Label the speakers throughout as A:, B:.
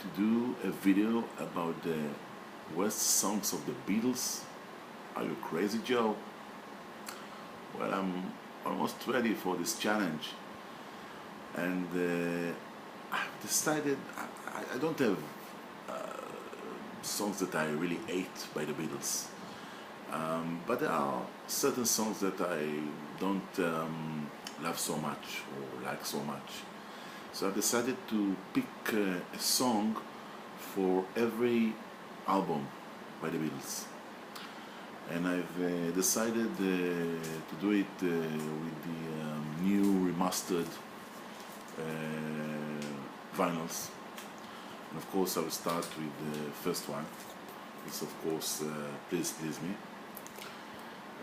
A: to do a video about the worst songs of the Beatles. Are you crazy, Joe? Well, I'm almost ready for this challenge, and I've decided I don't have songs that I really hate by the Beatles, but there are certain songs that I don't love so much or like so much. So I decided to pick a song for every album by the Beatles, and I've decided to do it with the new remastered vinyls. And of course I will start with the first one. It's of course Please Please Me.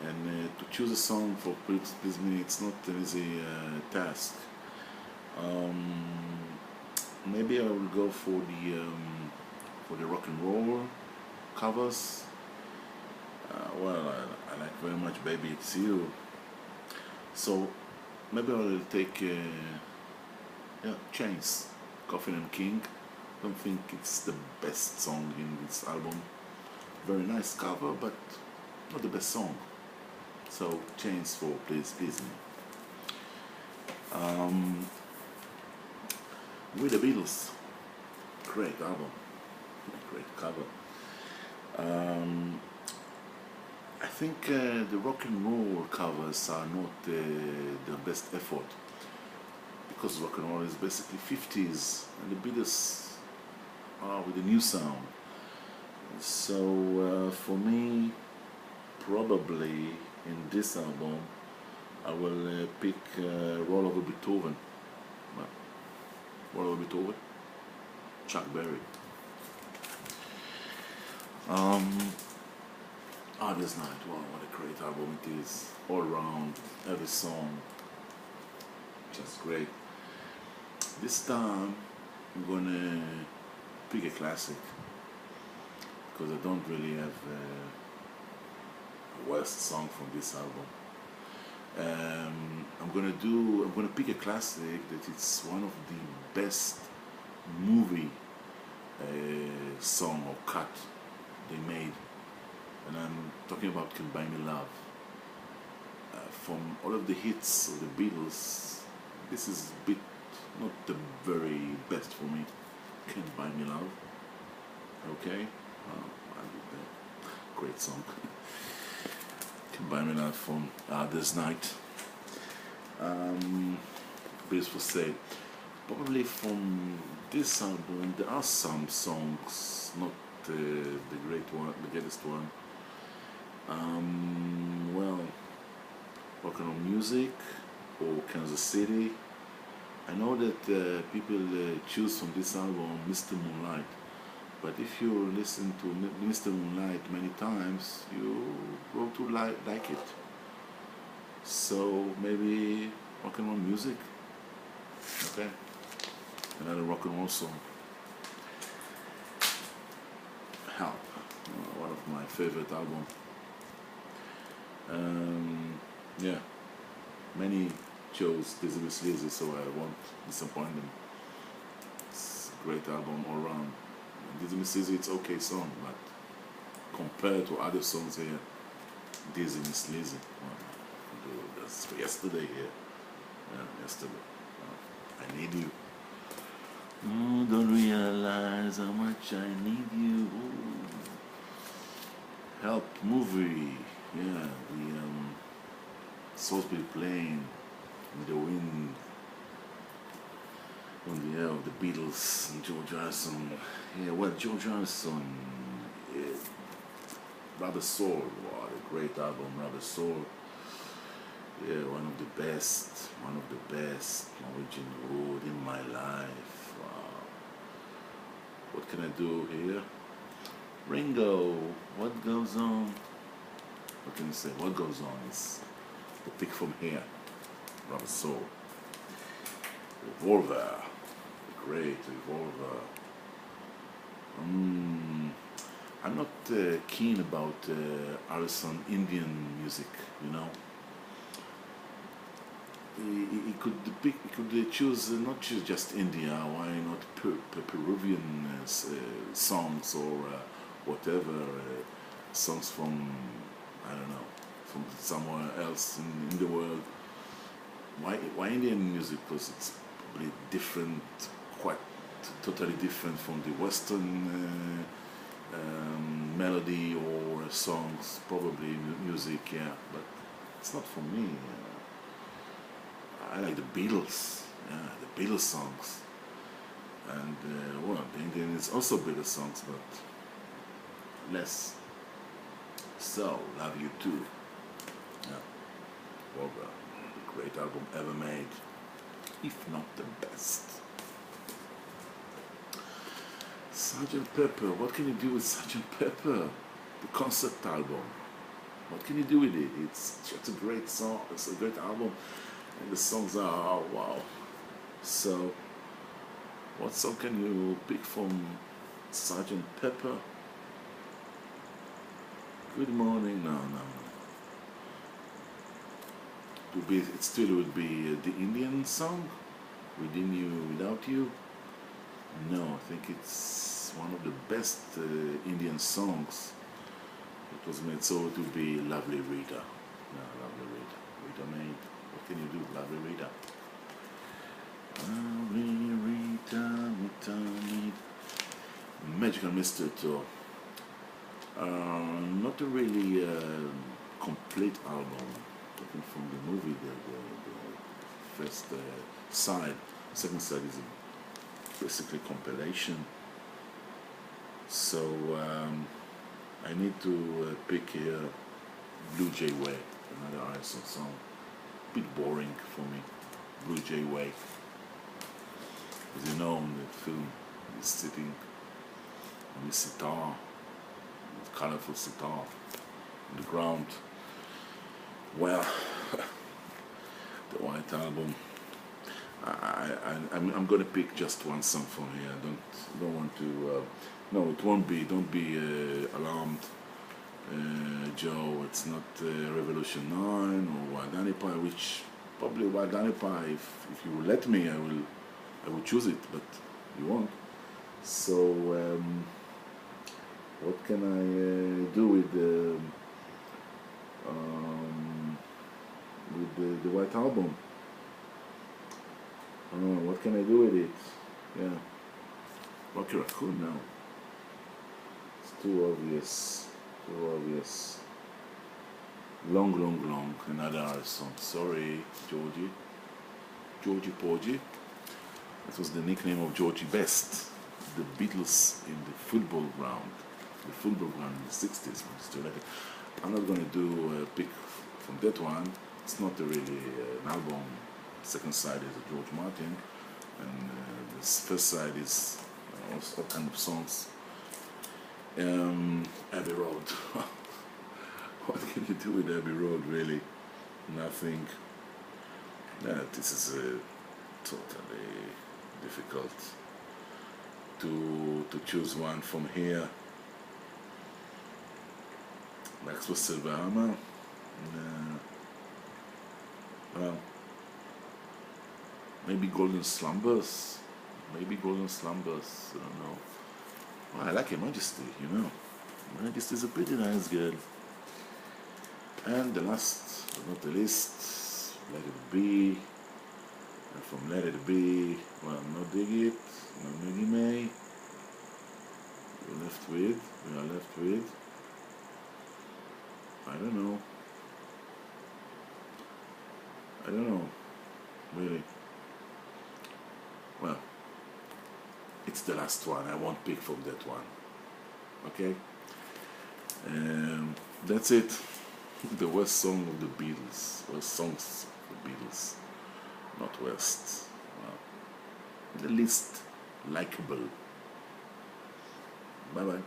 A: And to choose a song for Please Please Me, it's not an easy task. Maybe I will go for the rock and roll covers. Well, I like very much Baby It's You. So maybe I will take Chains, Coffin and King. Don't think it's the best song in this album. Very nice cover, but not the best song. So Chains for Please Please Me. With the Beatles, great album, great cover. I think the rock and roll covers are not the best effort, because rock and roll is basically 50s and the Beatles are with a new sound. So for me, probably in this album I will pick Roll Over Beethoven. Roll Over Beethoven, Chuck Berry. This Night, wow, what a great album it is. All around, every song, just great. This time I'm gonna pick a classic, because I don't really have a worst song from this album. I'm gonna pick a classic that it's one of the best movie song or cut they made, and I'm talking about Can Buy Me Love. From all of the hits of the Beatles, this is a bit not the very best for me. Can Buy Me Love, okay, great song. Can Buy Me Love from This Night. Beatles for Sale. Probably from this album there are some songs, not the greatest one. Well, Rock and Roll Music or Kansas City. I know that people choose from this album Mr. Moonlight, but if you listen to Mr. Moonlight many times, you grow to like it. So maybe Rock and Roll Music, okay? Another rock and roll song. Help, one of my favorite albums. Yeah, many chose Dizzy Miss Lizzy, so I won't disappoint them. It's a great album all around. Dizzy Miss Lizzy, it's okay song, but compared to other songs here, Dizzy Miss Lizzy, well, that's yesterday here. Yeah, yesterday. I need you. Oh, don't realize how much I need you. Ooh. Help movie. Yeah, the Salisbury Plain with the wind on the air of the Beatles and George Harrison. Yeah, well, George Harrison, yeah, Rubber Soul, what a great album, Rubber Soul. Yeah, one of the best Norwegian Wood in my life. Wow. What can I do here? Ringo, What Goes On? What can you say? What Goes On is the pick from here. Rubber Soul. Revolver, great Revolver. I'm not keen about Harrison Indian music, you know. he could pick, he could choose not choose just India. Why not Peruvian songs or whatever songs from, I don't know, from somewhere else in the world? Why Indian music? Because it's probably different, quite totally different from the Western melody or songs, probably music, yeah. But it's not for me. I like the Beatles, yeah, the Beatles songs, and well, the Indian is also Beatles songs, but less. So, Love You Too, yeah, well, the great album ever made, if not the best. Sgt Pepper, what can you do with Sgt Pepper? The concept album. What can you do with it? It's just a great song, it's a great album, and the songs are, oh, wow. So, what song can you pick from Sgt Pepper? Good Morning, no. It still would be the Indian song, Within You, Without You. No, I think it's one of the best Indian songs. It was made, so it would be Lovely Rita. No, Lovely Rita. Rita made. What can you do, Lovely Rita? Lovely Rita, Rita made Magical Mystery Tour. Not a really complete album. Looking from the movie, the first side. Second side is basically compilation. So I need to pick here Blue Jay Way, another Ireland song. A bit boring for me. Blue Jay Way. As you know, in the film, he's sitting on his sitar, with colorful sitar, on the ground. Well, the White Album. I'm gonna pick just one song from here. I don't want to. No, it won't be. Don't be alarmed, Joe. It's not Revolution 9 or Wild Honey Pie, which probably Wild Honey Pie. If you will let me, I will choose it, but you won't. So what can I do with the White Album? What can I do with it? Yeah. Rocky Raccoon now. It's too obvious. Too obvious. Long. Another Irish song. Sorry, Georgie. Georgie Porgy. That was the nickname of Georgie Best. The Beatles in the football ground. The football ground in the 60s. I'm not going to do a pick from that one. It's not really an album. Second side is a George Martin, and this first side is all kind of songs. Abbey Road. What can you do with Abbey Road, really? Nothing. This is totally difficult to choose one from here. Maxwell Silver Hammer. Well, maybe Golden Slumbers. I don't know. Well, I like Her Majesty, you know. Her Majesty's a pretty nice girl. And the last, but not the least, Let It Be. And from Let It Be, well, no Dig It, no MeanMrMayo. We are left with, I don't know, really. Well, it's the last one. I won't pick from that one. Okay? That's it. The worst song of the Beatles. Worst songs of the Beatles. Not worst. Well, the least likable. Bye bye.